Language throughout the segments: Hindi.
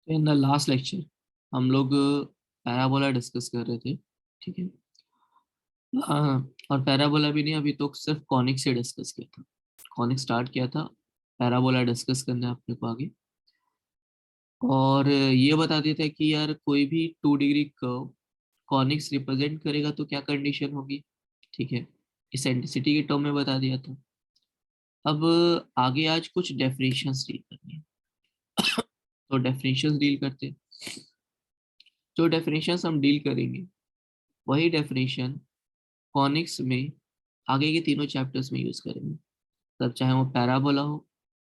इन द लास्ट लेक्चर हम लोग पैराबोला डिस्कस कर रहे थे। ठीक है। हाँ, और पैराबोला भी नहीं, अभी तो सिर्फ कॉनिक से डिस्कस किया था। कॉनिक स्टार्ट किया था, पैराबोला डिस्कस करना है अपने को आगे। और ये बता देते हैं कि यार कोई भी 2 डिग्री कर्व कॉनिक्स रिप्रेजेंट करेगा तो क्या कंडीशन होगी। ठीक है, इसेंट्रिसिटी के टर्म में बता दिया था। अब आगे आज कुछ डेफिनेशंस डील करनी है, तो डेफिनेशंस डील करते हैं। जो डेफिनेशंस हम डील करेंगे वही डेफिनेशन कॉनिक्स में आगे के तीनों चैप्टर्स में यूज करेंगे, तब चाहे वो पैराबोला हो,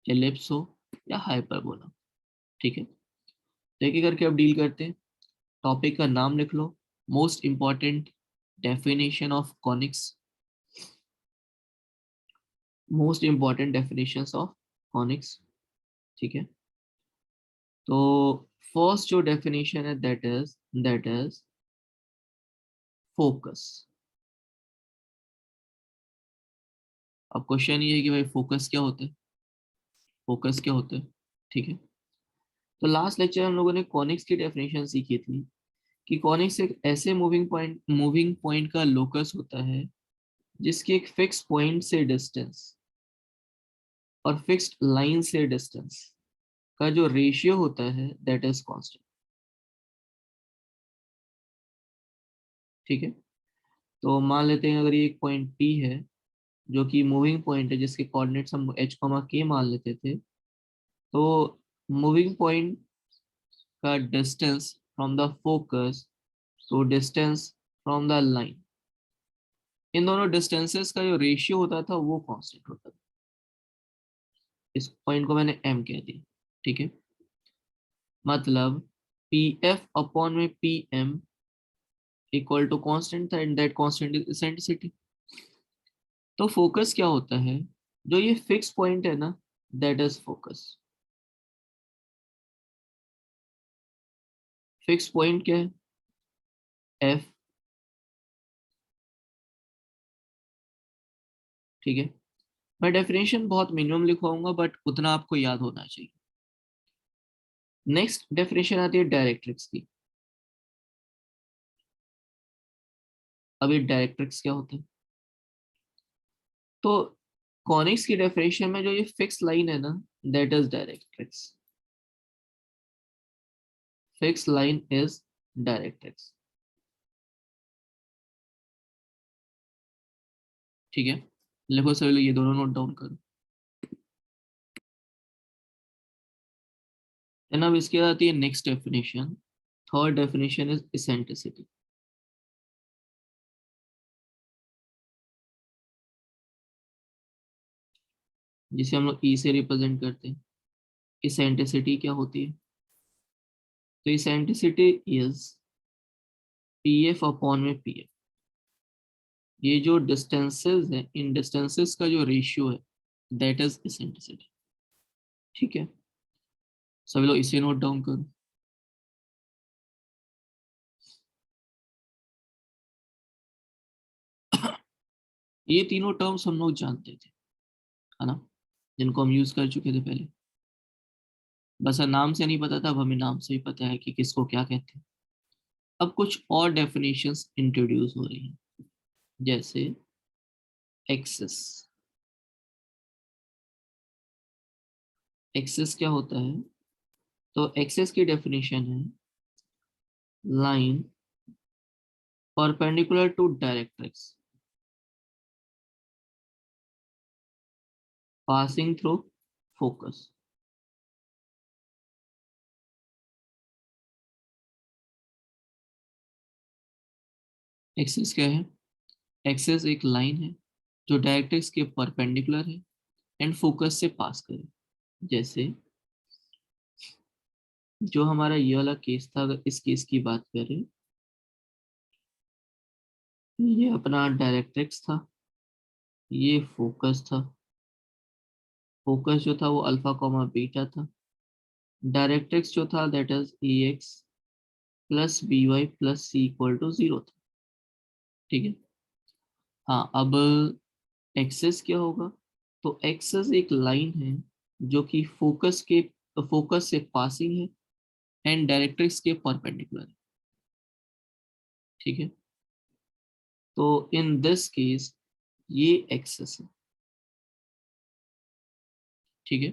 एलिप्स हो या हाइपरबोला हो। ठीक है, तो एक एक करके अब डील करते हैं। टॉपिक का नाम लिख लो, most important definition of conics, most important definitions of conics. ठीक है, तो फर्स्ट जो डेफिनेशन है दैट इज फोकस। अब क्वेश्चन ये है कि भाई फोकस क्या होता है, फोकस क्या होता है। ठीक है, तो लास्ट लेक्चर हम लोगों ने कॉनिक्स की डेफिनेशन सीखी थी कि कॉनिक्स एक ऐसे मूविंग पॉइंट का लोकस होता है जिसकी एक फिक्स पॉइंट से डिस्टेंस और फिक्स्ड लाइन से डिस्टेंस का जो रेशियो होता है दैट इज कांस्टेंट। ठीक है, तो मान लेते हैं अगर ये एक पॉइंट P है जो कि मूविंग पॉइंट है, जिसके कोऑर्डिनेट्स हम h, k मान लेते थे, तो मूविंग पॉइंट का distance from the focus to distance from the line, इन दोनों डिस्टेंसेस का जो रेशियो होता था वो कांस्टेंट होता था। इस पॉइंट को मैंने m कह दिया। ठीक है, मतलब पी एफ अपॉन में P M equal to constant था, and that constant is eccentricity. तो फोकस क्या होता है, जो ये फिक्स पॉइंट है ना, that is focus. Fix point क्या है, एफ। ठीक है, मैं डेफिनेशन बहुत मिनिमम लिखवाऊंगा बट उतना आपको याद होना चाहिए। नेक्स्ट डेफिनेशन आती है डायरेक्ट्रिक्स की। अब ये डायरेक्ट्रिक्स क्या होता है, तो कॉनिक्स की डेफिनेशन में जो ये फिक्स लाइन है ना, that is directrix. Fix line is directrix. ठीक है, लिखो सभी लोग, ये दोनों नोट डाउन करो। देन अब इसके बाद आती है next definition. Third definition is eccentricity, जिसे हम लोग ई से रिप्रेजेंट करते हैं। इसेंट्रिसिटी क्या होती है, तो eccentricity is P F upon में पी एफ। ये जो डिस्टेंसेस है, इन डिस्टेंसेस का जो रेशियो है दैट इज इसेंट्रिसिटी। ठीक है, सभी लोग इसे नोट डाउन करो। ये तीनों टर्म्स हम लोग जानते थे, है ना, जिनको हम यूज कर चुके थे पहले। बस नाम से नहीं पता था, अब हमें नाम से ही पता है कि किसको क्या कहते हैं। अब कुछ और डेफिनेशंस इंट्रोड्यूस हो रही हैं, जैसे एक्सिस। एक्सिस क्या होता है, तो एक्सिस की डेफिनेशन है line perpendicular to directrix passing through focus. Axis क्या है, एक्सिस एक लाइन है जो डायरेक्ट्रिक्स के परपेंडिकुलर है एंड फोकस से पास करे। जैसे जो हमारा ये वाला केस था, अगर इस केस की बात करें, ये अपना डायरेक्ट्रिक्स था, ये फोकस था। फोकस जो था वो अल्फा कॉमा बीटा था। डायरेक्ट्रिक्स जो था that is E X plus B Y plus C equal to 0 था। ठीक है, हाँ अब एक्सेस क्या होगा, तो एक्सेस एक लाइन है जो कि फोकस से पासिंग है एंड डायरेक्ट्रिक्स के परपेंडिकुलर, ठीक है। तो इन दिस केस ये एक्सेस है, ठीक है।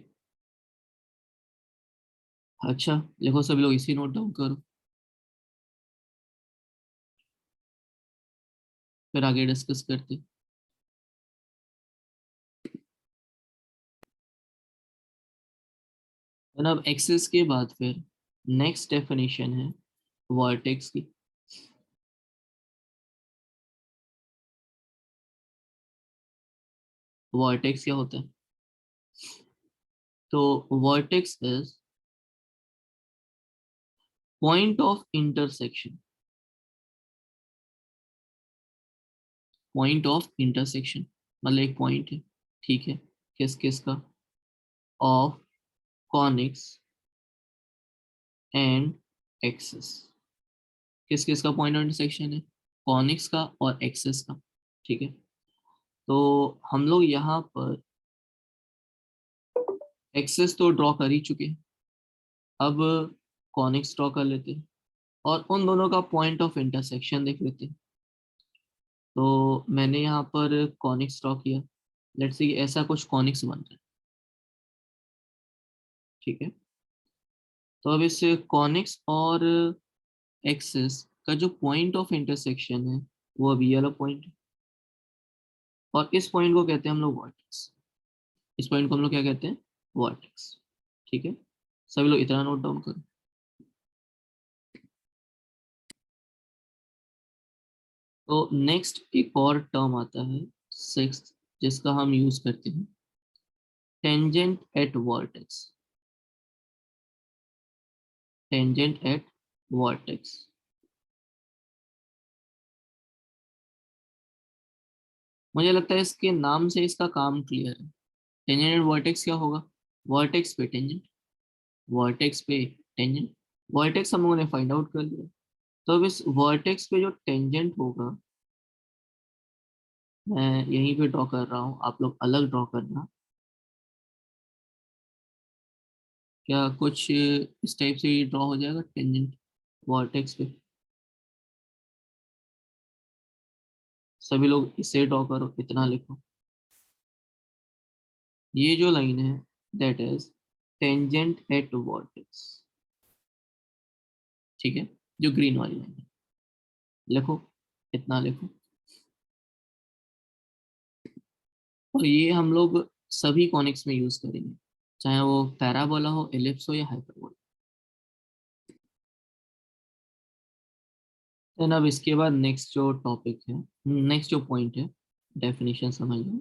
अच्छा देखो सभी लोग इसी नोट डाउन करो, फिर आगे डिस्कस करते। अब एक्सेस के बाद फिर नेक्स्ट डेफिनेशन है वर्टेक्स की। वर्टेक्स क्या होता है? तो vertex is point of intersection, point of intersection मतलब एक पॉइंट है, ठीक है, किस किस का, ऑफ कॉनिक्स एंड एक्सिस। किस किस का पॉइंट ऑफ इंटरसेक्शन है? कॉनिक्स का और एक्सिस का, ठीक है। तो हम लोग यहाँ पर एक्सिस तो ड्रॉ कर ही चुके हैं, अब कॉनिक्स ड्रॉ कर लेते हैं और उन दोनों का पॉइंट ऑफ इंटरसेक्शन देख लेते हैं। तो मैंने यहाँ पर कॉनिक्स ड्रॉ किया, लेट्स सी ऐसा कुछ कॉनिक्स बन रहा है, ठीक है। तो अब इस कॉनिक्स और एक्सिस का जो पॉइंट ऑफ इंटरसेक्शन है वो अभी ये वाला पॉइंट है, और इस पॉइंट को कहते हैं हम लोग वर्टेक्स। इस पॉइंट को हम लोग क्या कहते हैं? वर्टेक्स, ठीक है। सभी लोग इतना नोट डाउन करो। तो नेक्स्ट एक और टर्म आता है सिक्स्थ, जिसका हम यूज करते हैं, tangent at vertex. Tangent at vertex. मुझे लगता है इसके नाम से इसका काम क्लियर है। टेंजेंट एट वर्टेक्स क्या होगा? वर्टेक्स पे टेंजेंट, वर्टेक्स पे टेंजेंट। वर्टेक्स हम लोगों ने फाइंड आउट कर लिया, तो अब इस वर्टेक्स पे जो टेंजेंट होगा, मैं यहीं पे ड्रॉ कर रहा हूँ, आप लोग अलग ड्रॉ करना। क्या कुछ इस टाइप से ड्रॉ हो जाएगा टेंजेंट वर्टेक्स पे? सभी लोग इसे ड्रॉ करो, इतना लिखो। ये जो लाइन है that is tangent at vertex, ठीक है, जो ग्रीन वाली लाइन है, लिखो, इतना लिखो। और ये हम लोग सभी कॉनिक्स में यूज करेंगे, चाहे वो पैराबोला हो, एलिप्स हो या हाइपरबोला। देन अब इसके बाद नेक्स्ट जो टॉपिक है, नेक्स्ट जो पॉइंट है, डेफिनेशन समझ लो,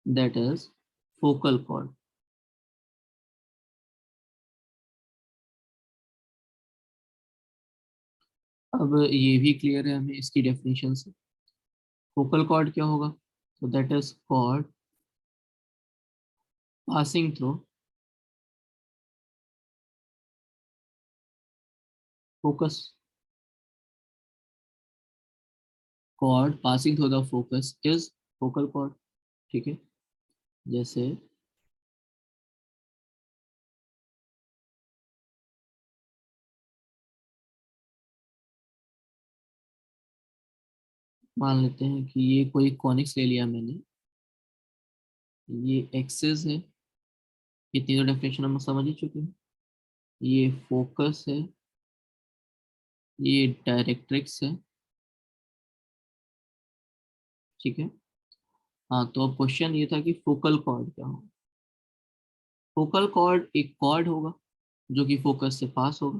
दैट इज फोकल कॉर्ड। अब ये भी क्लियर है हमें इसकी डेफिनेशन से। फोकल कॉर्ड क्या होगा? तो that is cord passing through focus, cord passing through the focus is focal chord, ठीक है। जैसे मान लेते हैं कि ये कोई कॉनिक्स ले लिया मैंने, ये एक्सिस है, इतनी तो डेफिनेशन हम समझ ही चुके हैं। ये फोकस है, ये डायरेक्ट्रिक्स है, ठीक है। हाँ तो अब क्वेश्चन ये था कि फोकल कॉर्ड क्या होगा। फोकल कॉर्ड एक कॉर्ड होगा जो कि फोकस से पास होगा।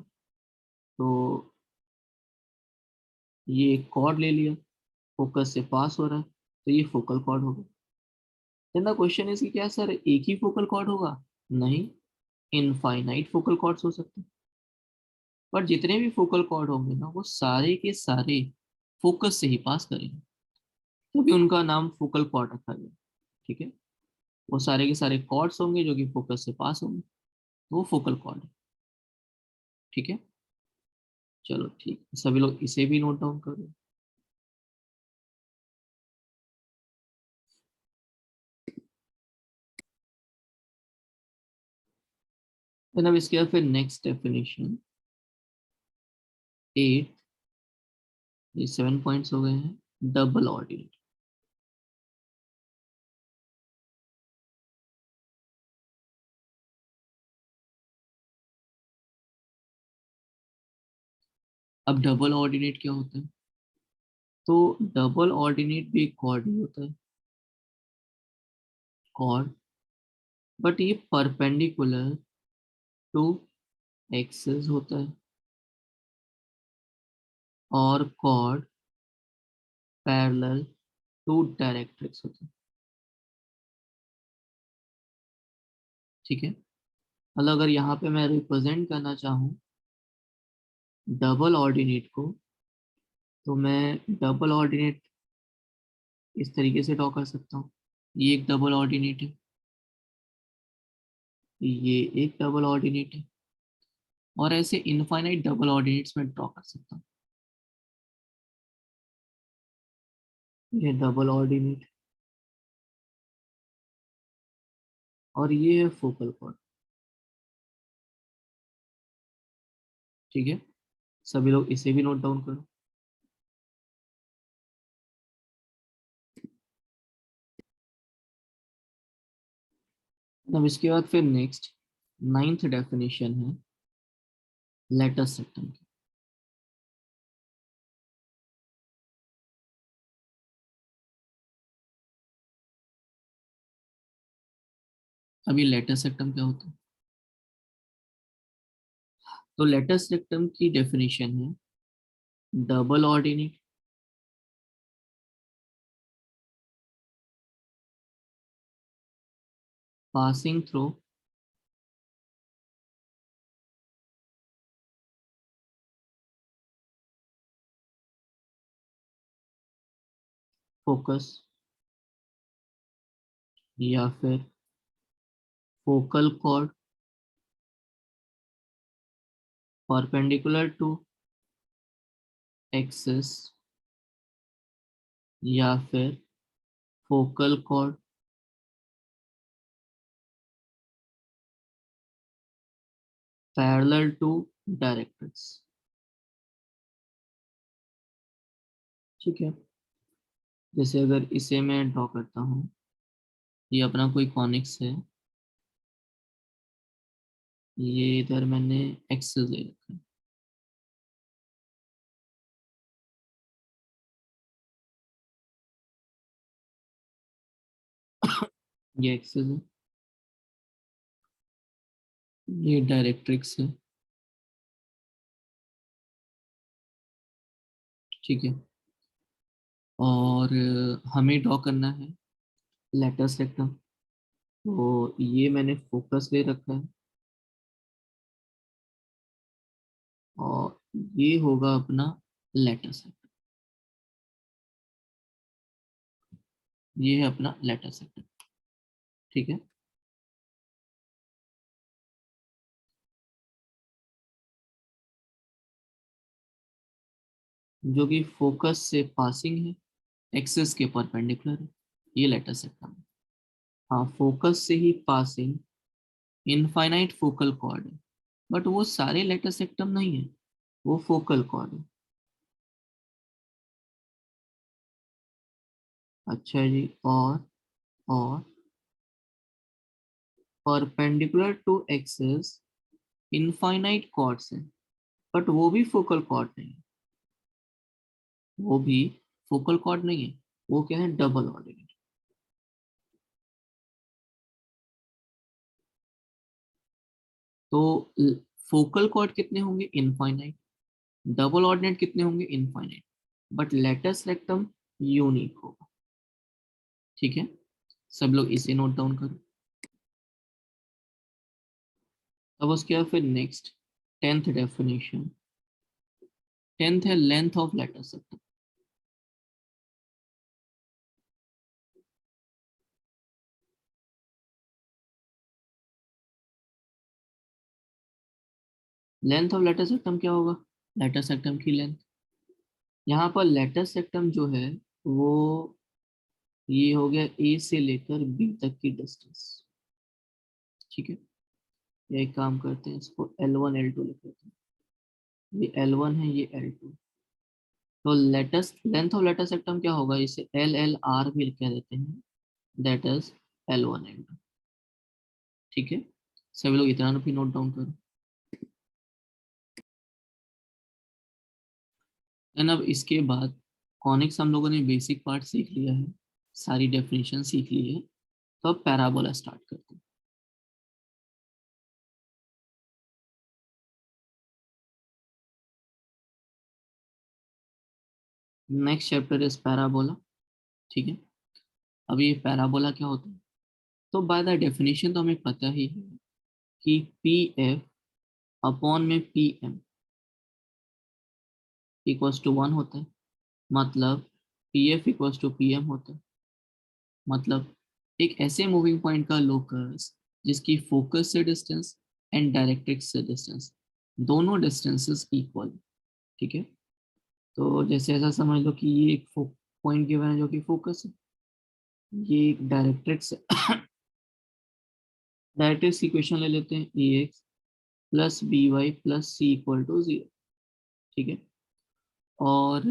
तो ये एक कॉर्ड ले लिया, फोकस से पास हो रहा है, तो ये फोकल कॉर्ड होगा। देन द क्वेश्चन इज कि क्या सर एक ही फोकल कॉर्ड होगा? नहीं, इनफाइनाइट फोकल कॉर्ड्स हो सकते हैं, पर जितने भी फोकल कॉर्ड होंगे ना वो सारे के सारे फोकस से ही पास करेंगे, तो भी उनका नाम फोकल कॉर्ड रखा गया, ठीक है। वो सारे के सारे कॉर्ड्स होंगे जो कि फोकस से पास होंगे, तो वो फोकल कॉर्ड है, ठीक है। चलो ठीक है, सभी लोग इसे भी नोट डाउन करो। देन अब इसके बाद फिर नेक्स्ट डेफिनेशन, 8, ये 7 पॉइंट्स हो गए हैं डबल ऑर्डिनेट। अब डबल ऑर्डिनेट क्या होता है? तो डबल ऑर्डिनेट भी एक कॉर्ड ही होता है, कॉर्ड, बट ये परपेंडिकुलर टू एक्सिस होता है, और कॉर्ड पैरेलल टू डायरेक्ट्रिक्स होता है। ठीक है, मतलब अगर यहाँ पे मैं रिप्रेजेंट करना चाहूँ डबल ऑर्डिनेट को, तो मैं डबल ऑर्डिनेट इस तरीके से ड्रॉ कर सकता हूँ। ये एक डबल ऑर्डिनेट है, ये एक डबल ऑर्डिनेट है, और ऐसे इनफाइनाइट डबल ऑर्डिनेट्स में ड्रॉ कर सकता हूँ। ये डबल ऑर्डिनेट, और ये है फोकल कॉर्ड। ठीक है, सभी लोग इसे भी नोट डाउन करो। अब इसके बाद फिर नेक्स्ट 9th डेफिनेशन है लेटस सेक्टम की। अभी लेटस सेक्टम क्या होता है? तो लेटस सेक्टम की डेफिनेशन है double ordinate passing through focus या फिर focal chord perpendicular to axis, या फिर focal chord parallel to directrix. ठीक है, जैसे अगर इसे मैं ड्रॉ करता हूँ, ये अपना कोई कॉनिक्स है, ये इधर मैंने एक्सिस ले रखा है, ये एक्सिस है, ये डायरेक्ट्रिक्स है। ठीक है, और हमें ड्रॉ करना है लेटस सेक्टम, तो ये मैंने फोकस ले रखा है, और ये होगा अपना लेटस सेक्टम। ये है अपना लेटस सेक्टम। ठीक है, जो कि फोकस से पासिंग है, एक्सिस के परपेंडिकुलर है, ये लेटस सेक्टम है। हाँ, फोकस से ही पासिंग इनफाइनाइट फोकल कॉर्ड है, बट वो सारे लेटस सेक्टम नहीं है, वो फोकल कॉर्ड है। अच्छा जी, और perpendicular to axis infinite chords है, बट वो भी फोकल कॉर्ड नहीं है, वो भी फोकल कॉर्ड नहीं है, वो क्या है, डबल ऑर्डिनेट। तो फोकल कॉर्ड कितने होंगे, इनफाइनाइट। डबल ऑर्डिनेट कितने होंगे, infinite, but latus rectum unique होगा। ठीक है, सब लोग इसे नोट डाउन करो। अब उसके बाद फिर नेक्स्ट 10th डेफिनेशन, 10th है length of latus rectum. Length of latus rectum क्या होगा, लेटस रेक्टम की लेंथ। यहाँ पर लेटस रेक्टम जो है वो ये हो गया ए से लेकर बी तक की डिस्टेंस। ठीक है, ये एक काम करते हैं, इसको L1 L2 लिख लेते हैं। ये L1 है, ये L2। तो लेटेस्ट लेंथ ऑफ लेटेस्ट सेक्टम क्या होगा, इसे LLR भी कह देते हैं, दैट इज L1 एंगल। ठीक है, सभी लोग इतना भी नोट डाउन करो। एंड अब इसके बाद कॉनिक्स हम लोगों ने बेसिक पार्ट सीख लिया है, सारी डेफिनेशन सीख ली है। तो अब पैराबोला स्टार्ट करते हैं। Next chapter is parabola. ठीक है, अब ये पैराबोला क्या होता है, तो बाय द डेफिनेशन तो हमें पता ही है कि पी एफ अपॉन में पी एम इक्वल्स टू 1 होता है। मतलब P F equals to P M होता है। मतलब एक ऐसे मूविंग पॉइंट का लोकस जिसकी फोकस से डिस्टेंस एंड डायरेक्ट्रिक्स से डिस्टेंस दोनों डिस्टेंसेस इक्वल। ठीक है, तो जैसे ऐसा समझ लो कि ये एक पॉइंट गिवन है जो कि फोकस है, ये एक डायरेक्ट्रिक्स डायरेक्ट्रिक्स इक्वेशन ले लेते हैं, A X plus B Y plus C equal to 0। ठीक है, और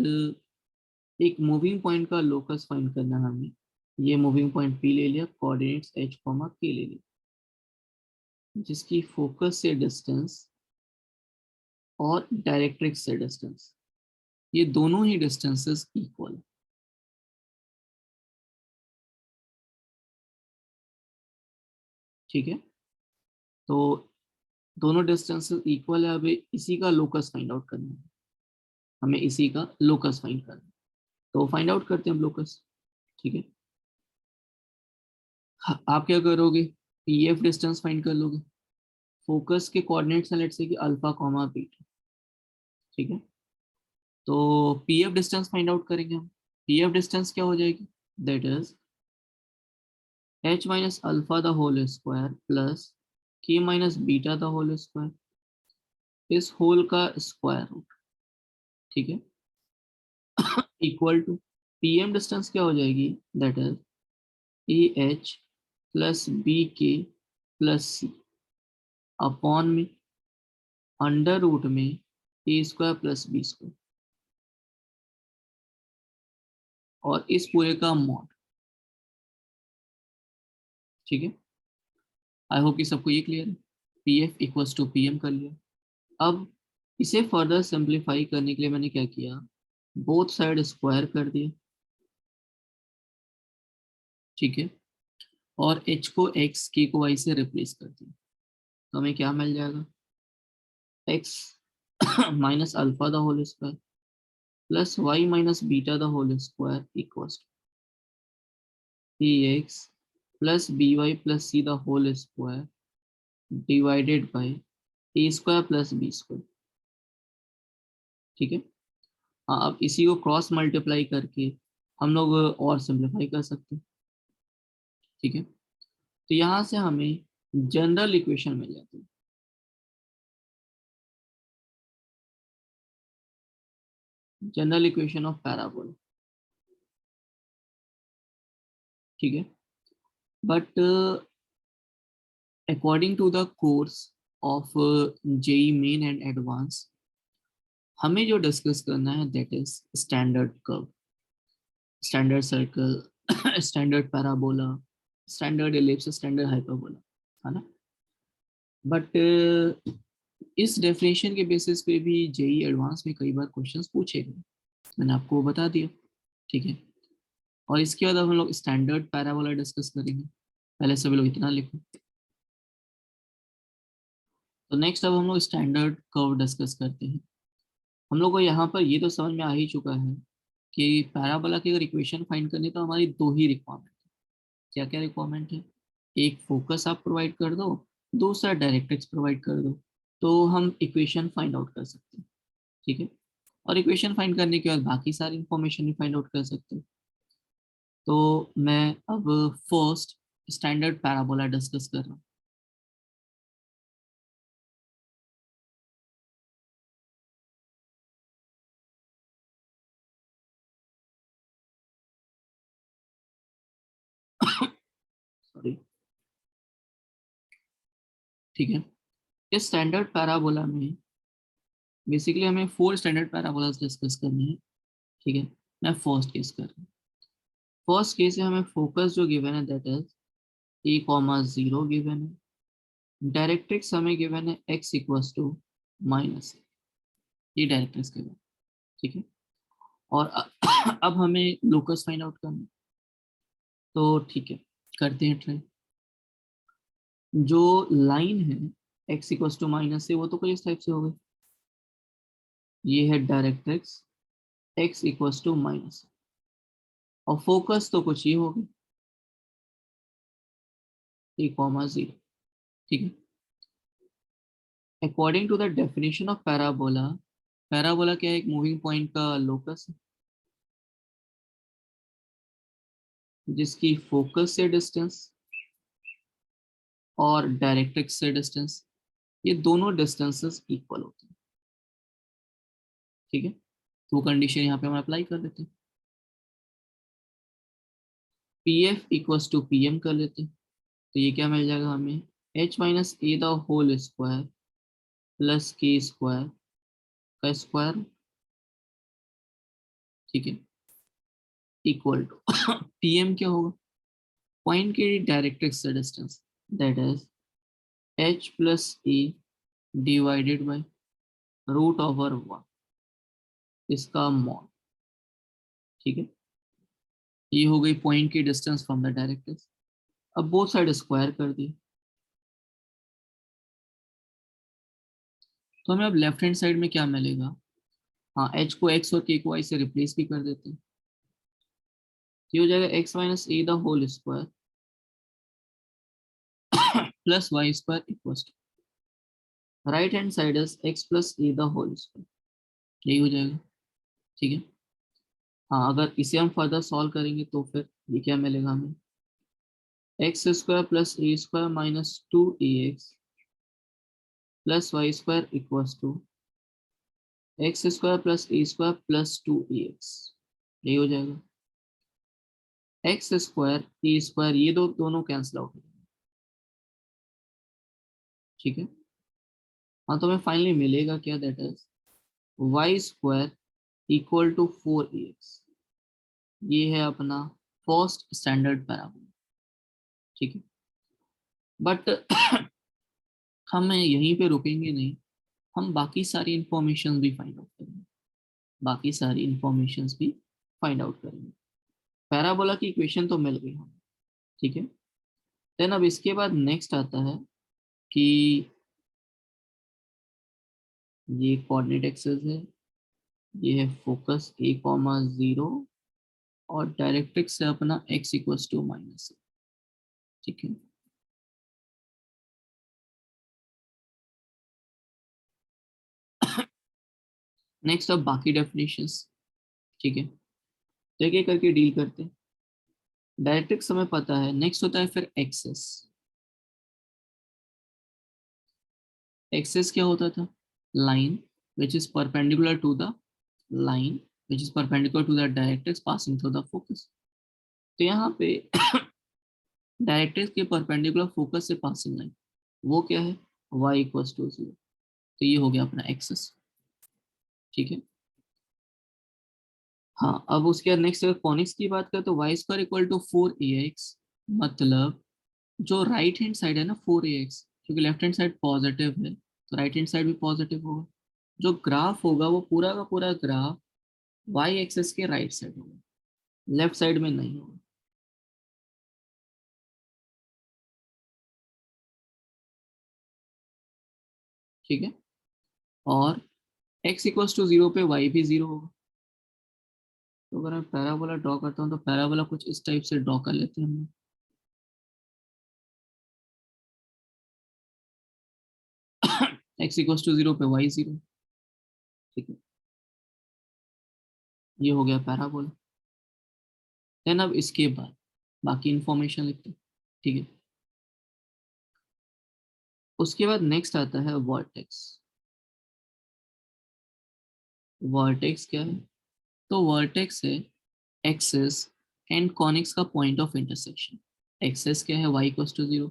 एक मूविंग पॉइंट का लोकस फाइंड करना है हमें। ये मूविंग पॉइंट पी ले लिया, कोऑर्डिनेट्स एच कॉमा के ले लिया, जिसकी फोकस से डिस्टेंस और डायरेक्ट्रिक्स से डिस्टेंस ये दोनों ही डिस्टेंसेस इक्वल। ठीक है, तो दोनों डिस्टेंसेस इक्वल है, अभी इसी का लोकस फाइंड आउट करना है हमें, इसी का लोकस फाइंड करना है। तो फाइंड आउट करते हैं हम लोकस। ठीक है, आप क्या करोगे, पीएफ डिस्टेंस फाइंड कर लोगे। फोकस के कोऑर्डिनेट्स हैं लेट्स से कि अल्फा कॉमा बीटा। ठीक है, तो पीएफ डिस्टेंस फाइंड आउट करेंगे हम। पीएफ डिस्टेंस क्या हो जाएगी, that is h minus alpha the whole square plus k minus beta the whole square, इस होल का स्क्वायर रूट। ठीक है, इक्वल टू पीएम डिस्टेंस क्या हो जाएगी, that is A H plus B K plus C upon में अंडर रूट में A square plus B square, और इस पूरे का मॉड। ठीक है, आई होप कि सबको ये क्लियर है। P F equals to P M कर लिया। अब इसे फर्दर सिंप्लीफाई करने के लिए मैंने क्या किया, बोथ साइड स्क्वायर कर दिया। ठीक है, और h को x, k को y से रिप्लेस कर दिया। तो हमें क्या मिल जाएगा, x minus alpha the whole square plus y minus beta the whole square equals to px plus by plus c the whole square divided by a square plus b square. ठीक है, हाँ, अब इसी को क्रॉस मल्टीप्लाई करके हम लोग और सिंप्लीफाई कर सकते हैं। ठीक है, तो यहाँ से हमें जनरल इक्वेशन मिल जाती है। General equation of parabola. ठीक है, but according to the course of JEE Main and advance हमें जो डिस्कस करना है that is standard curve, standard circle, standard parabola, standard ellipse, standard hyperbola, है ना। बट इस डेफिनेशन के बेसिस पे भी जेई एडवांस में कई बार क्वेश्चंस पूछे गए, मैंने आपको वो बता दिया। ठीक है, और इसके बाद अब हम लोग स्टैंडर्ड पैराबोला डिस्कस करेंगे। पहले सभी लोग इतना लिखो। तो नेक्स्ट अब हम लोग स्टैंडर्ड कर्व डिस्कस करते हैं। हम लोग को यहाँ पर ये तो समझ में आ ही चुका है कि पैराबोला की अगर इक्वेशन फाइंड करनी है तो हमारी दो ही रिक्वायरमेंट है। क्या क्या रिक्वायरमेंट है, एक फोकस आप प्रोवाइड कर दो, दूसरा डायरेक्ट्रिक्स प्रोवाइड कर दो, तो हम इक्वेशन फाइंड आउट कर सकते हैं। ठीक है, और इक्वेशन फाइंड करने के बाद बाकी सारी इंफॉर्मेशन भी फाइंड आउट कर सकते हैं। तो मैं अब फर्स्ट स्टैंडर्ड पैराबोला डिस्कस कर रहा हूँ। सॉरी। ठीक है, इस स्टैंडर्ड पैराबोला में बेसिकली हमें 4 स्टैंडर्ड पैराबोलास डिस्कस करनी है, ठीक है। मैं फर्स्ट केस कर रहा हूँ। फर्स्ट केस है, हमें फोकस जो गिवन है that is A comma 0 given है। डायरेक्ट्रिक्स हमें गिवन है x इक्वल्स टू माइनस, ये डायरेक्ट्रिक्स गिवन, ठीक है। और अब हमें लोकस फाइंड आउट करना है, तो ठीक है करते हैं ट्राई। जो लाइन है x इक्वल्स टू माइनस से, वो तो कोई इस टाइप से हो गई, ये है directrix x equals to minus, और फोकस तो कुछ ये होगी ए कॉमा 0, ठीक है। According to the definition of parabola, parabola क्या है, एक मूविंग पॉइंट का लोकस है जिसकी फोकस से डिस्टेंस और डायरेक्ट्रिक्स से डिस्टेंस, ये दोनों डिस्टेंसेस इक्वल होते हैं, ठीक है। तो वो कंडीशन यहाँ पे हम अप्लाई कर लेते हैं, P F equals to P M कर लेते हैं। तो ये क्या मिल जाएगा हमें, h minus A the whole square plus K square का स्क्वायर, ठीक है, इक्वल टू पी एम क्या होगा, पॉइंट के डायरेक्ट्रिक्स से distance, that is h plus A divided by root over 1 इसका मॉड, ठीक है। ये हो गई पॉइंट की डिस्टेंस फ्रॉम द डायरेक्ट्रिक्स। अब बोथ साइड स्क्वायर कर दी, तो हमें अब लेफ्ट हैंड साइड में क्या मिलेगा, हाँ h को x और k को y से रिप्लेस भी कर देते हैं। ये हो जाएगा x minus A the whole square plus Y square equals to right hand side is x plus A the whole square, यही हो जाएगा, ठीक है। हाँ अगर इसे हम फर्दर सॉल्व करेंगे तो फिर ये क्या मिलेगा हमें, X square plus A square minus 2ax plus Y square equals to X square plus A square plus 2ax, यही हो जाएगा। एक्स स्क्वायर ए स्क्वायर ये दोनों कैंसिल आउट हो जाएंगे, ठीक है। हाँ तो हमें फाइनली मिलेगा क्या, that is Y square equal to 4ax, ये है अपना फर्स्ट स्टैंडर्ड पैराबोला, ठीक है। बट हम यहीं पे रुकेंगे नहीं, हम बाकी सारी इंफॉर्मेशन भी फाइंड आउट करेंगे, बाकी सारी इंफॉर्मेशन भी फाइंड आउट करेंगे। पैराबोला की इक्वेशन तो मिल गई हमें, ठीक है। देन अब इसके बाद नेक्स्ट आता है कि ये कोऑर्डिनेट एक्सेस है, ये है फोकस ए कॉमा 0 और डायरेक्ट्रिक्स है अपना x इक्वल्स टू माइनस, ठीक है। नेक्स्ट अब बाकी डेफिनेशंस, ठीक है, तो एक एक करके डील करते हैं। डायरेक्ट्रिक्स हमें पता है, नेक्स्ट होता है फिर एक्सेस। एक्सेस क्या होता था, line which is perpendicular to the line which is perpendicular to the directrix passing through the focus। तो यहाँ पे डायरेक्ट्रिक्स के परपेंडिकुलर फोकस से पासिंग लाइन, वो क्या है, y इक्वल्स टू 0, तो ये हो गया अपना एक्सेस, ठीक है। हाँ अब उसके बाद नेक्स्ट अगर कॉनिक्स की बात करें तो Y square equal to 4ax, मतलब जो राइट हैंड साइड है ना 4ax, क्योंकि लेफ्ट हैंड साइड पॉजिटिव है तो राइट हैंड साइड भी पॉजिटिव होगा। जो ग्राफ होगा वो पूरा का पूरा ग्राफ वाई एक्सेस के राइट साइड होगा, लेफ्ट साइड में नहीं होगा, ठीक है। और x इक्वल्स टू 0 पे y भी 0 होगा। तो अगर मैं पैराबोला ड्रॉ करता हूँ तो पैराबोला कुछ इस टाइप से ड्रॉ कर लेते हैं हम लोग। x इक्वल्स टू 0 पे y 0, ठीक है, ये हो गया पैराबोला। देन अब इसके बाद बाकी इंफॉर्मेशन लिखते हैं, ठीक है। उसके बाद नेक्स्ट आता है वर्टेक्स। वर्टेक्स क्या है, तो वर्टेक्स है एक्सिस एंड कॉनिक्स का पॉइंट ऑफ इंटरसेक्शन। एक्सिस क्या है, y इक्वल्स टू 0,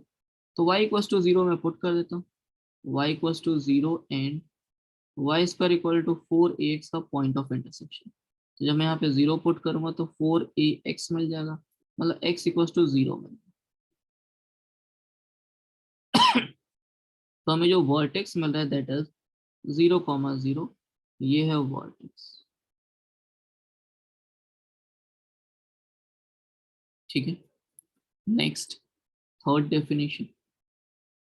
तो y इक्वल्स टू 0 मैं पुट कर देता हूँ, y equals to 0 and Y square equal to 4ax का पॉइंट ऑफ इंटरसेक्शन। तो जब मैं यहाँ पे 0 पुट करूंगा तो 4ax मिल जाएगा, मतलब x इक्वल टू 0 मिल जाएगा। तो हमें जो वर्टेक्स मिल रहा है दैट इज 0,0, ये है वर्टेक्स। ठीक है, next third definition,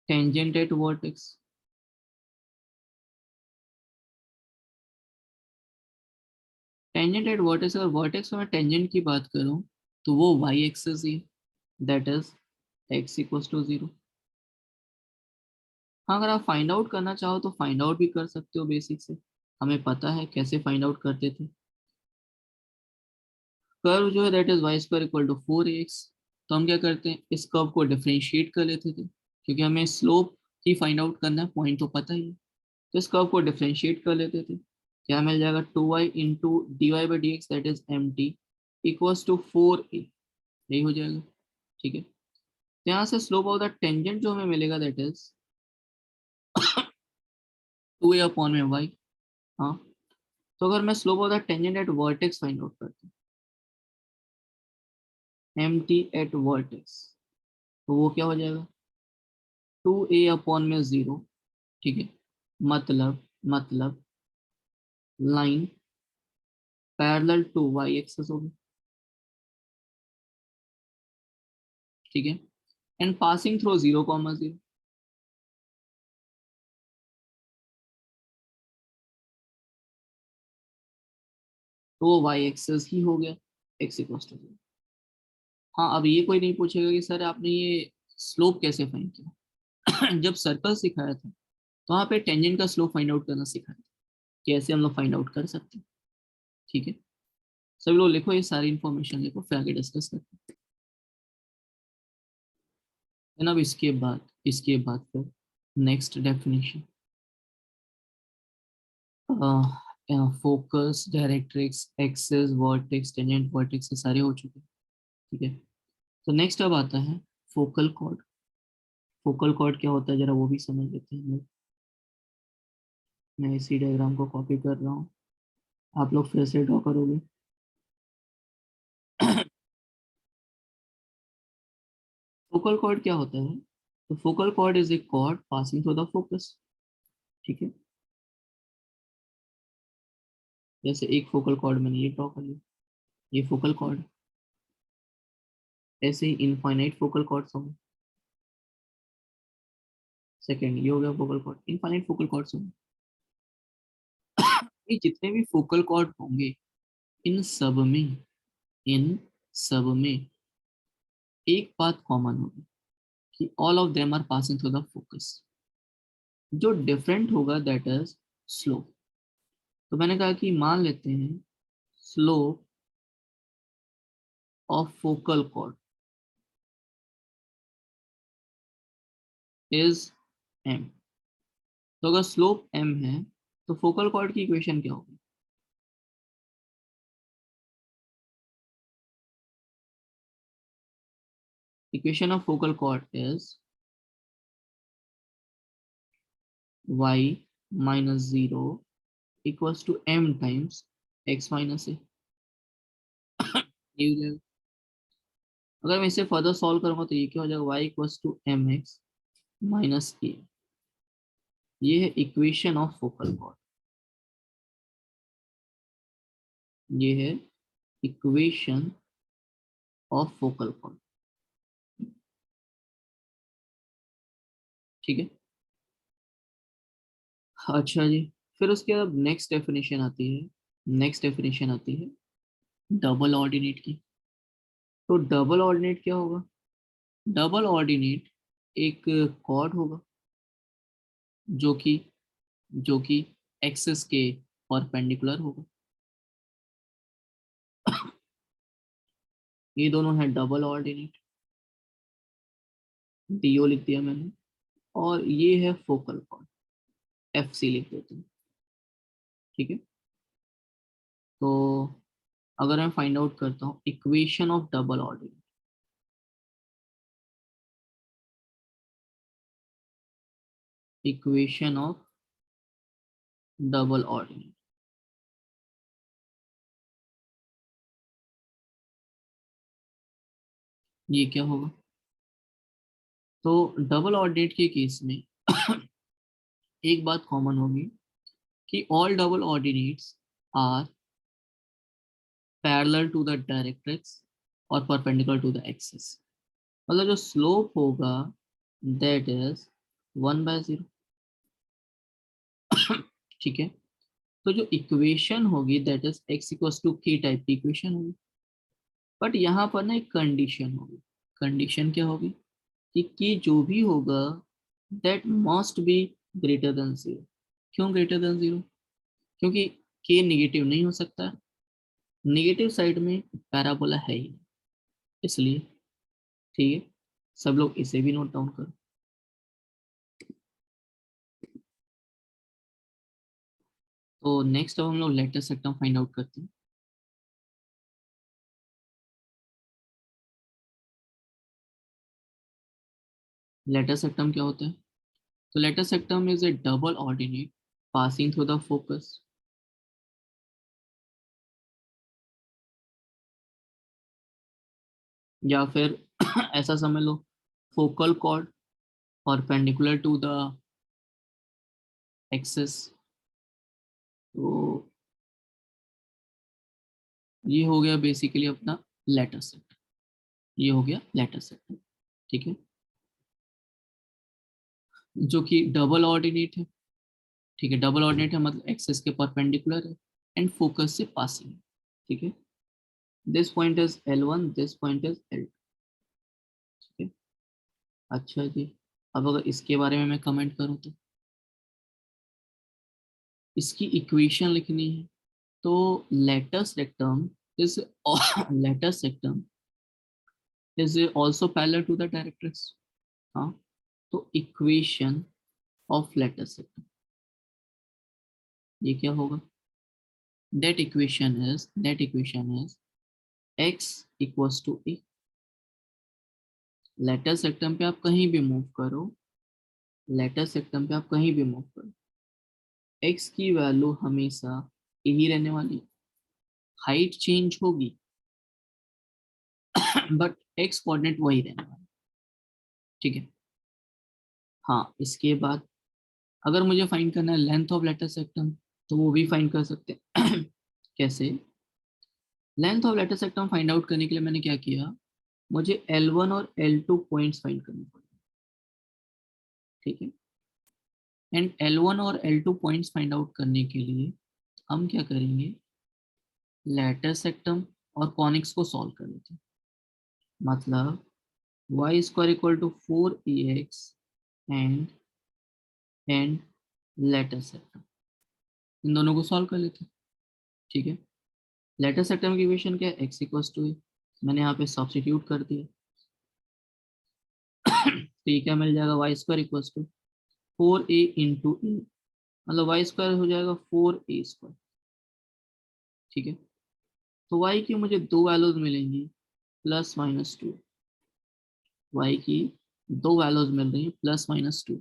tangent at vertex. Tangent at vertex, अगर वर्टेक्स में टेंजेंट की बात करूं तो वो वाई एक्सिस ही, that is x equal to 0। हाँ, अगर आप फाइंड आउट करना चाहो तो फाइंड आउट भी कर सकते हो बेसिक से, हमें पता है कैसे फाइंड आउट करते थे। कर्व जो है that is Y square equal to 4ax। तो हम क्या करते हैं, इस कर्व को डिफरेंशिएट कर लेते थे, क्योंकि हमें स्लोप ही फाइंड आउट करना है, पॉइंट तो पता ही है। तो इस कर्व को डिफरेंशिएट कर लेते थे, क्या मिल जाएगा, 2y into D Y by D X that is M T equals to 4a, यही हो जाएगा। ठीक है, तो यहाँ से स्लोप ऑफ द टेंजेंट जो हमें मिलेगा दैट इज 2a अपॉन में y। हाँ, तो अगर मैं slope of the tangent at vertex find out करता हूँ, एम टी एट वर्टेक्स, तो वो क्या हो जाएगा, 2a अपॉन में 0। ठीक है, मतलब line parallel to Y axis होगी। ठीक है, एंड पासिंग थ्रू 0,0, तो वो वाई एक्सिस ही हो गया, एक्स इक्वल्स टू 0। हाँ, अब ये कोई नहीं पूछेगा कि सर आपने ये स्लोप कैसे फाइंड किया। जब सर्कल सिखाया था तो वहाँ पे टेंजेंट का स्लोप फाइंड आउट करना सिखाया था, कैसे हम लोग फाइंड आउट कर सकते हैं। ठीक है, सभी लोग लिखो, ये सारी इन्फॉर्मेशन लिखो, फिर आगे डिस्कस करते हैं। देन अब इसके बाद फिर next definition, focus, directrix, axis, vertex, tangent, vertex, ये सारे हो चुके हैं। ठीक है, तो नेक्स्ट अब आता है फोकल कॉर्ड। फोकल कॉर्ड क्या होता है जरा वो भी समझ लेते हैं हम लोग। मैं इसी डायग्राम को कॉपी कर रहा हूँ, आप लोग फिर से ड्रॉ करोगे। फोकल कॉर्ड क्या होता है, तो focal chord is a cord passing through the focus. ठीक है, जैसे एक फोकल कॉर्ड मैंने ये ड्रॉ कर लिया, ये फोकल कॉर्ड। ऐसे ही इनफाइनाइट फोकल कॉर्ड्स होंगे। सेकेंड ये हो गया focal chord, infinite focal chords होंगे। ये जितने भी फोकल कॉर्ड होंगे, इन सब में इन सब में एक बात कॉमन होगी कि all of them are passing through the focus. जो डिफरेंट होगा दैट इज स्लोप। तो मैंने कहा कि मान लेते हैं slope of focal chord is M. तो अगर स्लोप एम है तो फोकल कॉर्ड की इक्वेशन क्या होगी, equation of focal chord is y minus 0 equals to m times x minus A. अगर मैं इसे फर्दर सॉल्व करूंगा तो ये क्या हो जाएगा, y equals to M X minus A. ये है इक्वेशन ऑफ फोकल कॉर्ड, ये है इक्वेशन ऑफ फोकल कॉर्ड। ठीक है, अच्छा जी, फिर उसके बाद नेक्स्ट डेफिनेशन आती है डबल ऑर्डिनेट की। तो डबल ऑर्डिनेट क्या होगा, डबल ऑर्डिनेट एक कॉर्ड होगा जो कि जो कि एक्सिस के परपेंडिकुलर होगा। ये दोनों है डबल ऑर्डिनेट, डीओ लिख दिया मैंने, और ये है फोकल कॉर्ड, एफ सी लिख देते हैं। ठीक है, तो अगर मैं फाइंड आउट करता हूँ equation of double ordinate, equation of double ordinate. ये क्या होगा? तो डबल ऑर्डिनेट के केस में एक बात कॉमन होगी कि all double ordinates are parallel to the directrix और परपेंडिकुलर टू द एक्सिस। मतलब जो स्लोप होगा दैट इज 1/0। ठीक है। तो जो इक्वेशन होगी that is x equals to k type की इक्वेशन होगी। बट यहाँ पर ना एक कंडीशन होगी। कंडीशन क्या होगी कि k जो भी होगा that must be greater than 0। क्यों ग्रेटर देन 0? क्योंकि k निगेटिव नहीं हो सकता, निगेटिव साइड में पैराबोला है ही नहीं, इसलिए। ठीक है, सब लोग इसे भी नोट डाउन करो। तो नेक्स्ट अब हम लोग लेटर सेक्टम फाइंड आउट करते हैं। लेटर सेक्टम क्या होता है? तो latus rectum is a double ordinate passing through the focus. या फिर ऐसा समझ लो, focal chord perpendicular to the axis. तो ये हो गया बेसिकली अपना लेटर सेक्टम। ये हो गया लेटर सेक्टम। ठीक है, जो कि डबल ऑर्डिनेट है। ठीक है, डबल ऑर्डिनेट है मतलब एक्सिस के परपेंडिकुलर है एंड फोकस से पासिंग है। ठीक है, this point is L1, this point is L2। ठीक है, अच्छा जी। अब अगर इसके बारे में मैं कमेंट करूँ तो इसकी इक्वेशन लिखनी है। तो latus rectum is latus rectum is also parallel to the directrix. हाँ, तो इक्वेशन ऑफ लेटर सेक्टम ये क्या होगा? That equation is x equals to a। Latus rectum पे आप कहीं भी मूव करो, लेटर सेक्टम पे आप कहीं भी मूव करो, x की वैल्यू हमेशा यही रहने वाली। हाइट चेंज होगी बट x कोऑर्डिनेट वही रहने वाला। ठीक है। हाँ, इसके बाद अगर मुझे फाइंड करना है लेंथ ऑफ लेटर सेक्टम तो वो भी फाइंड कर सकते हैं। कैसे? Length of latus rectum find out करने के लिए मैंने क्या किया, मुझे L1 और L2 पॉइंट्स फाइंड करने पड़े। ठीक है, एंड L1 और L2 पॉइंट्स फाइंड आउट करने के लिए हम क्या करेंगे, लेटर सेक्टम और कॉनिक्स को सॉल्व कर लेते हैं। मतलब y square equal to 4ax and latus rectum, इन दोनों को सॉल्व कर लेते हैं। ठीक है, लेटर सेक्टम की इक्वेशन क्या है, x इक्वल्स टू ए। मैंने यहाँ पे सब्स्टिट्यूट कर दिया। तो ये क्या मिल जाएगा, Y square equals to 4a into A, मतलब वाई स्क्वायर हो जाएगा 4a स्क्वायर। ठीक है, तो y की मुझे दो वैल्यूज मिलेंगी +-2। y की दो वैल्यूज मिल रही है +-2।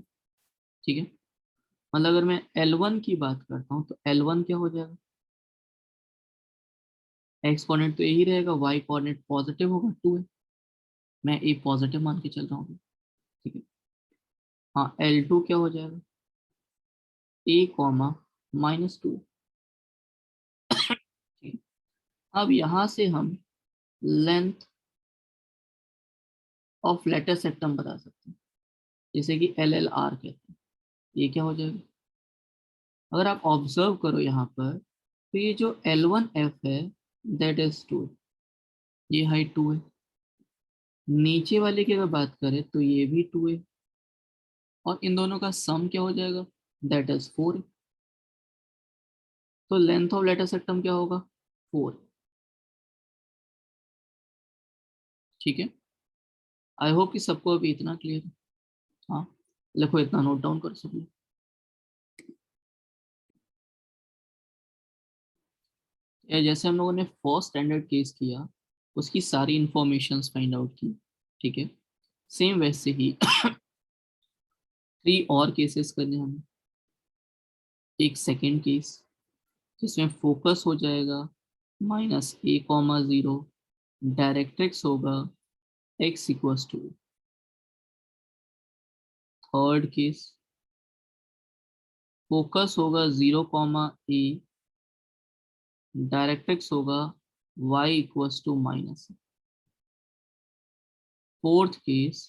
ठीक है, मतलब अगर मैं L1 की बात करता हूँ तो L1 क्या हो जाएगा, x कोऑर्डिनेट तो यही रहेगा, y कोऑर्डिनेट पॉजिटिव होगा 2 है। मैं a पॉजिटिव मान के चल रहा हूँ। ठीक है, हाँ L2 क्या हो जाएगा, a, -2। ठीक है, अब यहाँ से हम लेंथ ऑफ लेटर सेक्टम बता सकते हैं, जैसे कि LLR कहते हैं। ये क्या हो जाएगा, अगर आप ऑब्जर्व करो यहाँ पर तो ये जो L1F है दैट इज 2, ये हाइट 2 है। नीचे वाले की अगर बात करें तो ये भी 2 है, और इन दोनों का सम क्या हो जाएगा, दैट इज 4। तो लेंथ ऑफ लेटर सेक्टम क्या होगा, 4। ठीक है, आई होप कि सबको अभी इतना क्लियर है। हाँ, लिखो, इतना नोट डाउन कर सब लोग। या जैसे हम लोगों ने फर्स्ट स्टैंडर्ड केस किया, उसकी सारी इंफॉर्मेशंस फाइंड आउट की। ठीक है, सेम वैसे ही 3 और केसेस करने हमें। एक सेकेंड केस जिसमें फोकस हो जाएगा -a,0, डायरेक्ट्रिक्स होगा x equals to. Third case focus होगा 0,a, डायरेक्ट्रिक्स होगा y equals to minus. Fourth case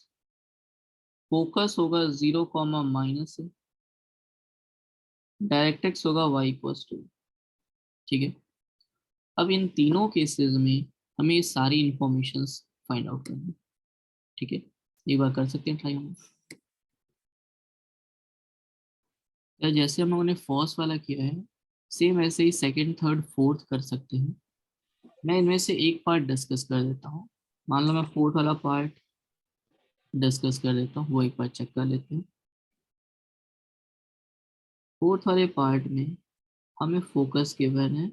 focus होगा 0, -, डायरेक्ट्रिक्स होगा y इक्वल्स टू। ठीक है, अब इन तीनों केसेस में हमें ये सारी इंफॉर्मेशन फाइंड आउट करनी है। ठीक है, एक बार कर सकते हैं ट्राई हम। या जैसे हम लोगों ने फर्स्ट वाला किया है सेम ऐसे ही सेकंड थर्ड फोर्थ कर सकते हैं। मैं इनमें से एक पार्ट डिस्कस कर देता हूँ। मान लो मैं फोर्थ वाला पार्ट डिस्कस कर देता हूँ, वो एक बार चेक कर लेते हैं। फोर्थ वाले पार्ट में हमें फोकस गिवन है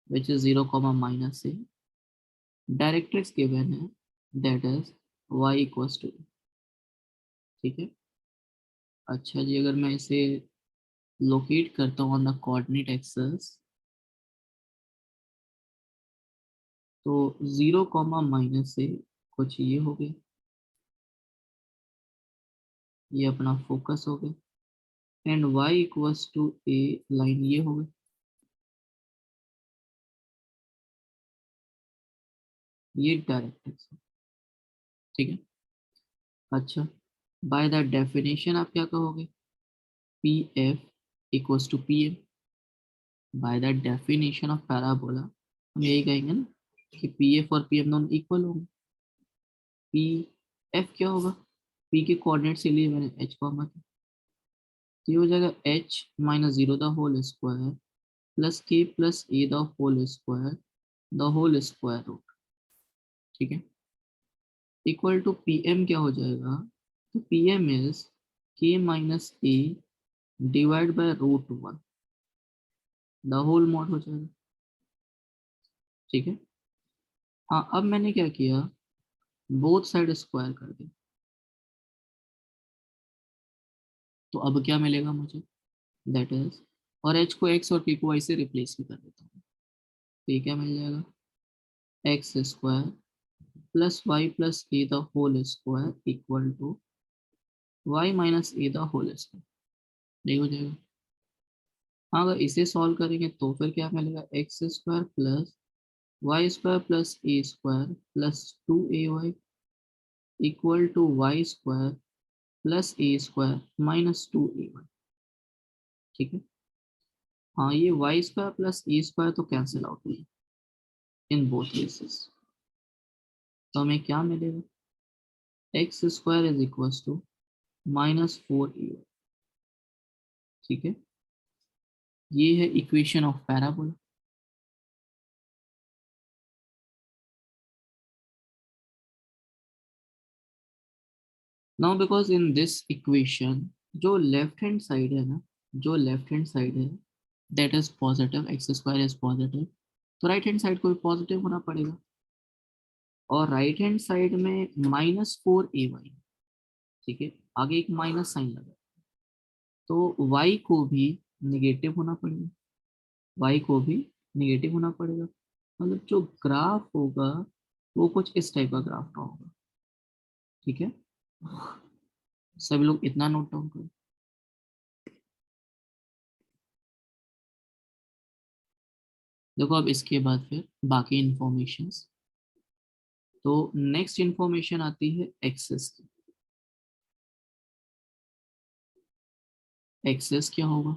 which is 0, -a, directrix given है that is y equals to. ठीक है, अच्छा जी, अगर मैं इसे लोकेट करता हूँ ऑन द कोऑर्डिनेट एक्सेस तो 0, से कुछ ये हो गया, ये अपना फोकस हो गया, and y equals to a line ये हो गई। ये डायरेक्ट्रिक्स है। ठीक है, अच्छा, बाय द डेफिनेशन आप क्या कहोगे, P F equals to P M. By the definition of parabola हम यही कहेंगे ना कि पी एफ और पी एम दोनों इक्वल होंगे। पी एफ क्या होगा, पी के कोऑर्डिनेट से लिए मैंने एच कॉमा के, तो ये हो जाएगा H -0 the whole square plus K plus A the whole square the whole square root. ठीक है, इक्वल टू पी एम क्या हो जाएगा, तो P M is K minus A divide by √1 the whole mod हो जाएगा। ठीक है, हाँ अब मैंने क्या किया, बोथ साइड स्क्वायर कर दिया, तो अब क्या मिलेगा मुझे, दैट इज, और एच को एक्स और पी को वाई से रिप्लेस भी कर देता हूँ, तो ये क्या मिल जाएगा, x square plus y plus A the whole square equal to y minus A the whole square. नहीं हो जाएगा, हाँ अगर इसे सॉल्व करेंगे तो फिर क्या मिलेगा, x square plus Y square plus A square plus 2ay equal to y square plus A square minus 2ay। ठीक है, हाँ ये वाई स्क्वायर प्लस ए स्क्वायर तो कैंसिल आउट हुई इन बोथ केसेस, तो हमें क्या मिलेगा, x square is equal to -4ay। ठीक है, ये है equation of parabola. Now because in this equation जो लेफ्ट हैंड साइड है ना, जो लेफ्ट हैंड साइड है that is positive, x square is positive, तो राइट हैंड साइड को भी पॉजिटिव होना पड़ेगा, और राइट हैंड साइड में -4ay। ठीक है, आगे एक माइनस साइन लगा, तो y को भी निगेटिव होना पड़ेगा, y को भी निगेटिव होना पड़ेगा, मतलब जो ग्राफ होगा वो कुछ इस टाइप का ग्राफ का होगा। ठीक है, सभी लोग इतना नोट डाउन करो। देखो अब इसके बाद फिर बाकी इंफॉर्मेशंस, तो नेक्स्ट इंफॉर्मेशन आती है एक्सेस की। एक्सेस क्या होगा,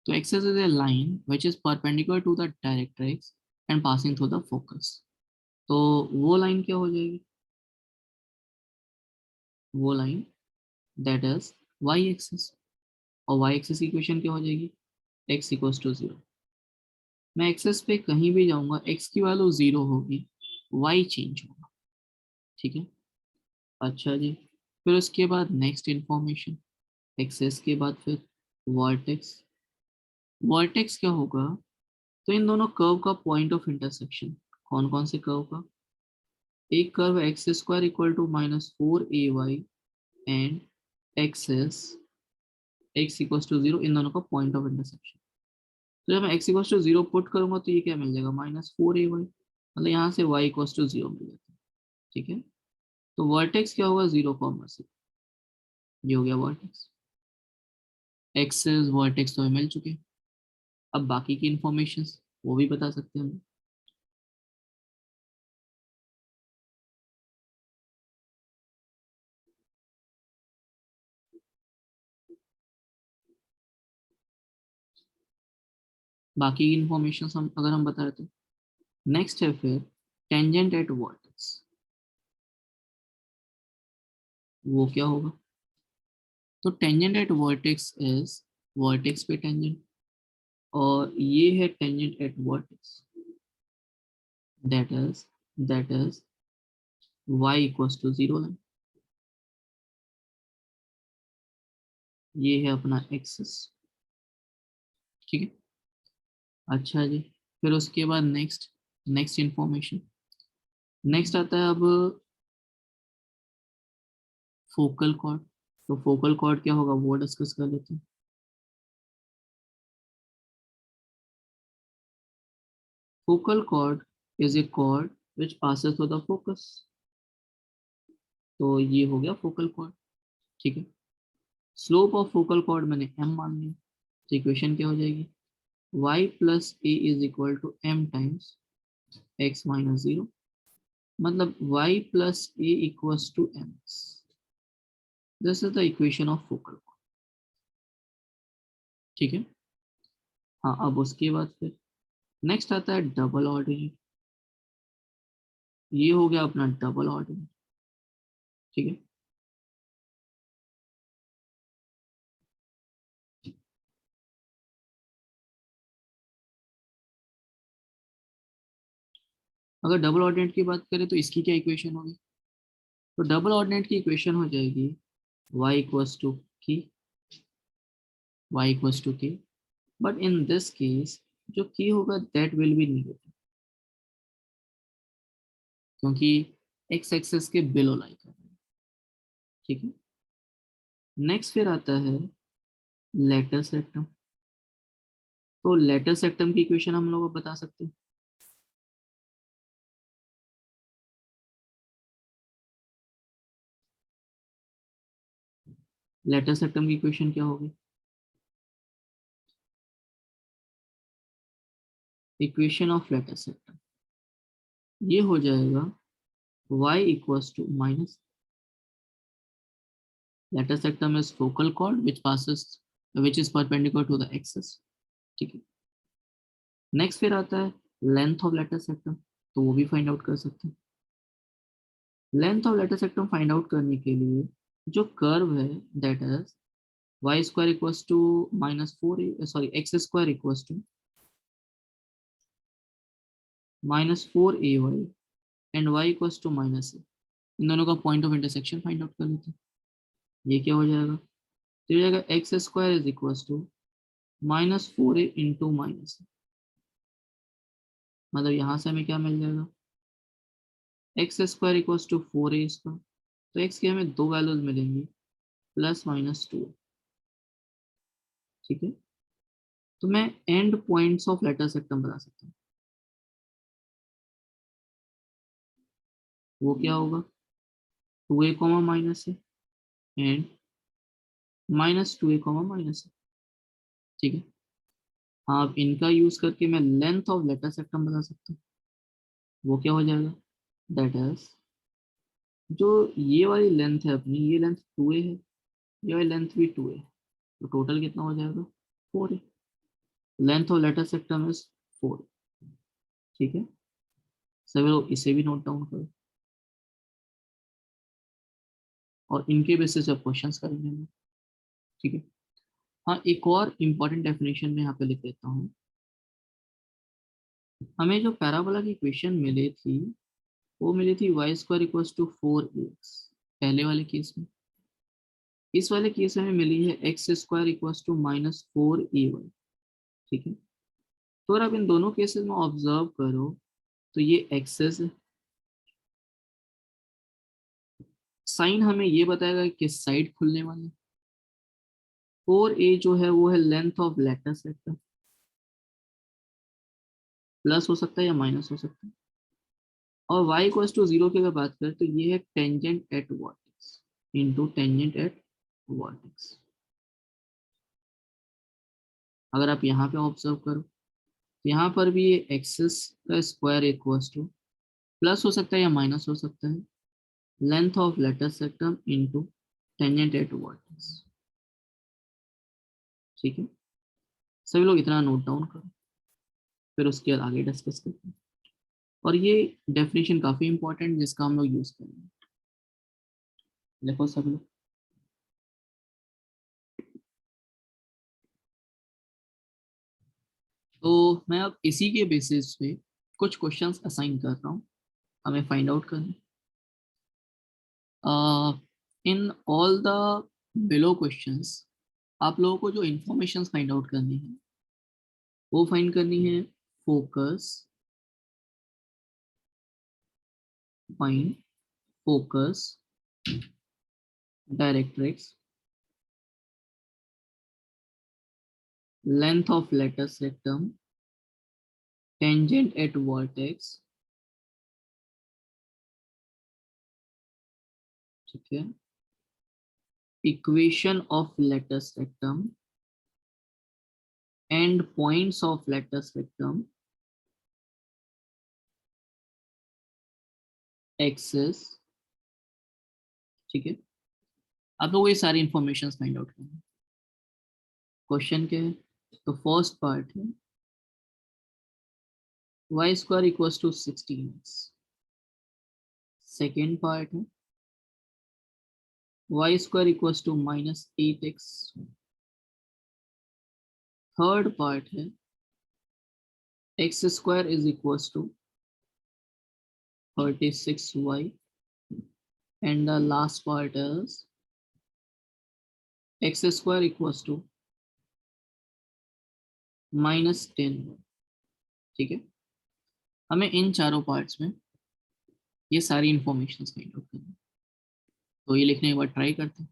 तो axis is a line which is perpendicular to the directrix and passing through the focus. तो वो लाइन क्या हो जाएगी, वो line that is y axis, और वाई एक्सेस की इक्वेशन क्या हो जाएगी, एक्स इक्वल्स टू 0। मैं एक्सेस पे कहीं भी जाऊंगा एक्स की वैल्यू 0 होगी, वाई चेंज होगा। ठीक है, अच्छा जी, फिर उसके बाद नेक्स्ट इंफॉर्मेशन, एक्सेस के बाद फिर वर्टेक्स। वर्टेक्स क्या होगा, तो इन दोनों कर्व का पॉइंट ऑफ इंटरसेक्शन, कौन कौन से कर्व का, एक curve x square equal to -4ay and axis x equals to 0, इन दोनों का पॉइंट ऑफ इंटरसेक्शन। तो जब मैं x इक्वल्स टू 0 पुट करूंगा तो ये क्या मिल जाएगा, -4ay, मतलब यहाँ से y इक्वल्स टू 0 मिल जाता है। ठीक है, तो वर्टेक्स क्या होगा, 0, ये हो गया वर्टेक्स। एक्सेस वर्टेक्स तो हमें मिल चुके हैं। अब बाकी की इंफॉर्मेशन वो भी बता सकते हैं हम। बाकी की इंफॉर्मेशन हम अगर हम बता रहे तो नेक्स्ट है फिर टेंजेंट एट वर्टेक्स, वो क्या होगा। तो tangent at vertex is vertex पे टेंजेंट, और ये है tangent at vertex, that is y equals to 0 line, ये है अपना एक्सेस। ठीक है, अच्छा जी। फिर उसके बाद नेक्स्ट नेक्स्ट इंफॉर्मेशन, नेक्स्ट आता है अब फोकल कॉर्ड। तो फोकल कॉर्ड क्या होगा वो डिस्कस कर लेते हैं। Focal chord is a chord which passes through the focus, तो ये हो गया फोकल कॉर्ड। ठीक है, स्लोप ऑफ फोकल कॉर्ड मैंने m मान लिया, तो इक्वेशन क्या हो जाएगी, y plus a is equal to m times x minus 0, मतलब y plus a equals to mx, this is the equation of focal chord. ठीक है, हाँ अब उसके बाद फिर नेक्स्ट आता है डबल ऑर्डिनेट, ये हो गया अपना डबल ऑर्डिनेट। ठीक है, अगर डबल ऑर्डिनेट की बात करें तो इसकी क्या इक्वेशन होगी, तो डबल ऑर्डिनेट की इक्वेशन हो जाएगी y इक्वल्स टू की, y इक्वल्स टू की, बट इन दिस केस जो की होगा दैट विल बी निगेटिव, क्योंकि x एक्सेस के बिलो लाई कर रहे हैं। ठीक है, नेक्स्ट फिर आता है लेटर सेक्टम, तो लेटर सेक्टम की इक्वेशन हम लोग बता सकते हैं। लेटर सेक्टम की इक्वेशन क्या होगी, इक्वेशन ऑफ लेटर सेक्टम ये हो जाएगा y equals to minus, latus rectum is focal chord which passes which is perpendicular to the axis. ठीक है, नेक्स्ट फिर आता है लेंथ ऑफ लेटर सेक्टम, तो वो भी फाइंड आउट कर सकते हैं। Length of latus rectum find out करने के लिए जो कर्व है that is Y square equals to -4 sorry x square equals to -4ay and y equals to -a, इन दोनों का point of intersection find out कर लेते हैं। ये क्या हो जाएगा, तो ये हो जाएगा x square is equals to -4a into -a, मतलब यहाँ से हमें क्या मिल जाएगा, x square equals to 4a square, तो एक्स की हमें दो वैल्यूज मिलेंगी +-2। ठीक है, तो मैं एंड पॉइंट्स ऑफ लेटर सेक्टम बता सकता हूँ, वो क्या होगा 2a -a and -2a -a। ठीक है, हाँ अब इनका यूज करके मैं लेंथ ऑफ लेटर सेक्टम बता सकता हूँ, वो क्या हो जाएगा, दैट इज जो ये वाली लेंथ है अपनी, ये लेंथ 2a है, ये वाली लेंथ भी 2a, तो टोटल कितना हो जाएगा 4a, length of latus rectum is 4। ठीक है, सभी लोग इसे भी नोट डाउन करो और इनके बेसिस पे क्वेश्चंस करेंगे हम। ठीक है, हाँ एक और इम्पॉर्टेंट डेफिनेशन में यहाँ पे लिख देता हूँ। हमें जो पैराबोला की इक्वेशन मिली थी वो मिली थी Y square equals to 4ax पहले वाले केस में, इस वाले केस में हमें मिली है x square equals to -4ay। ठीक है, तो अगर आप इन दोनों केसेस में ऑब्जर्व करो तो ये एक्सेस साइन हमें ये बताएगा कि किस साइड खुलने वाला है, 4a जो है वो है length of latus rectum, plus हो सकता है या माइनस हो सकता है। और y इक्वल्स टू 0 की अगर बात करें तो ये है tangent at vertex into tangent at vertex. अगर आप यहाँ पे ऑब्जर्व करो तो यहाँ पर भी ये एक्सिस का स्क्वायर इक्वल्स टू प्लस हो सकता है या माइनस हो सकता है length of latus सेक्टम into tangent at vertex. ठीक है, सभी लोग इतना नोट डाउन करो, फिर उसके बाद आगे डिस्कस करते हैं। और ये डेफिनेशन काफी इंपॉर्टेंट जिसका हम लोग यूज करेंगे। देखो सब लोग, तो मैं अब इसी के बेसिस पे कुछ क्वेश्चंस असाइन कर रहा हूँ, हमें फाइंड आउट करना। In all the below questions आप लोगों को जो इंफॉर्मेशन फाइंड आउट करनी है वो फाइंड करनी है focus, find focus, directrix, length of latus rectum, tangent at vertex. ठीक है, equation of latus rectum, end points of latus rectum, axis. ठीक है, आप लोगों को ये सारी इंफॉर्मेशन फाइंड आउट करनी है। क्वेश्चन के तो फर्स्ट पार्ट है y square equals to 16x। Second part है y square equals to -8x। Third part है x square is equals to 36y। And the last part is x square equals to -10y। ठीक है, हमें इन चारों पार्ट्स में ये सारी इंफॉर्मेशन फाइंड आउट करनी है। तो ये लिखने के बाद ट्राई करते हैं।